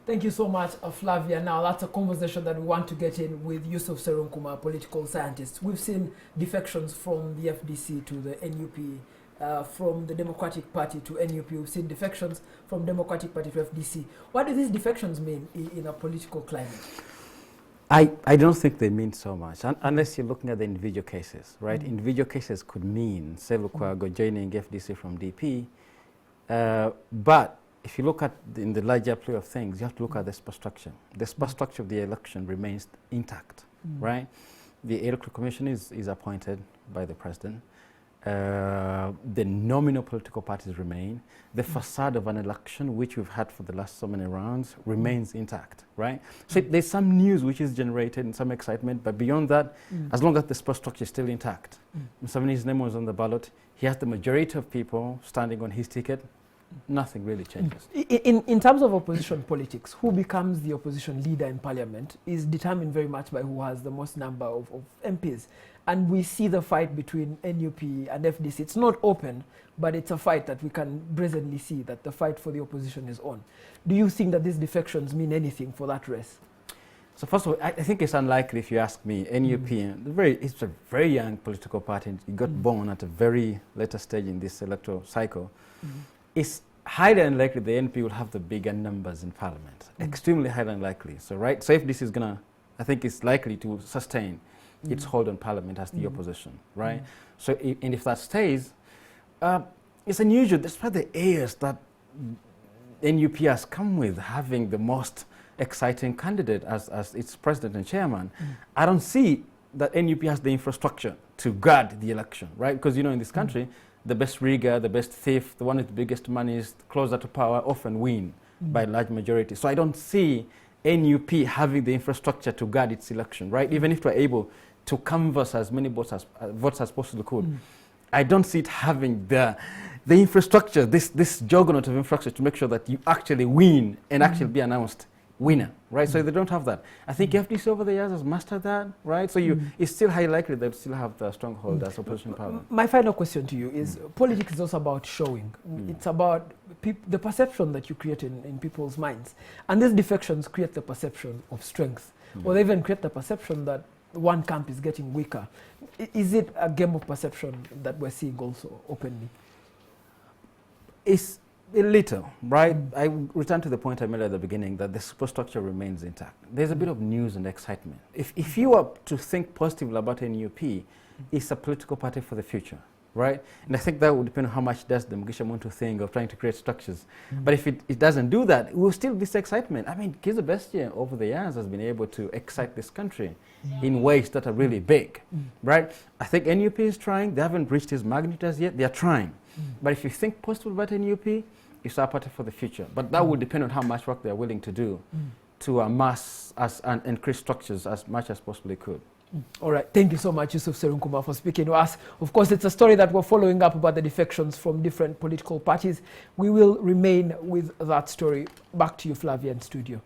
Thank you so much, Flavia. Now, that's a conversation that we want to get in with Yusuf Serunkuma, political scientist. We've seen defections from the FDC to the NUP, from the Democratic Party to NUP. We've seen defections from Democratic Party to FDC. What do these defections mean in a political climate? I don't think they mean so much, unless you're looking at the individual cases, right? Individual cases could mean Sevu Kwago joining FDC from DP, but if you look at in the larger play of things, you have to look at the superstructure. The superstructure of the election remains intact, right? The electoral commission is appointed by the president. The nominal political parties remain. The facade of an election, which we've had for the last so many rounds, remains intact, right? So there's some news which is generated and some excitement, but beyond that, as long as the superstructure is still intact, Museveni's name was on the ballot, he has the majority of people standing on his ticket, nothing really changes. In terms of opposition politics, who becomes the opposition leader in parliament is determined very much by who has the most number of MPs. And we see the fight between NUP and FDC. It's not open, but it's a fight that we can brazenly see that the fight for the opposition is on. Do you think that these defections mean anything for that race? So first of all, I think it's unlikely, if you ask me. NUP, it's a very young political party. It got born at a very later stage in this electoral cycle. It's highly unlikely the NP will have the bigger numbers in parliament. Extremely highly unlikely. So so if this is gonna, I think it's likely to sustain its hold on parliament as the opposition, right? So and if that stays, it's unusual, despite the airs that NUP has come with, having the most exciting candidate as its president and chairman. I don't see that NUP has the infrastructure to guard the election, right? Because in this country, the best rigger, the best thief, the one with the biggest money is closer to power often win by a large majority. So I don't see NUP having the infrastructure to guard its election, right? Even if we're able to canvass as many votes as possibly could, I don't see it having the infrastructure, this juggernaut of infrastructure to make sure that you actually win and actually be announced winner, right? So they don't have that. I think FDC over the years has mastered that, right? So it's still highly likely they'll still have the stronghold as opposition power. My final question to you is, politics is also about showing. It's about the perception that you create in people's minds. And these defections create the perception of strength, or they even create the perception that one camp is getting weaker. Is it a game of perception that we're seeing also openly? It's a little, right? I return to the point I made at the beginning that the superstructure remains intact. There's a bit of news and excitement. If you were to think positively about NUP, it's a political party for the future, right? And I think that would depend on how much does the Mugisha want to think of trying to create structures. But if it doesn't do that, it will still be this excitement. I mean, Kizza Besigye over the years has been able to excite this country in ways that are really big, right? I think NUP is trying. They haven't reached his magnitude as yet. They are trying. But if you think positively about NUP, it's our party for the future. But that will depend on how much work they're willing to do to amass and increase structures as much as possibly could. All right. Thank you so much, Yusuf Serunkuma, for speaking to us. Of course, it's a story that we're following up about the defections from different political parties. We will remain with that story. Back to you, Flavia, in studio.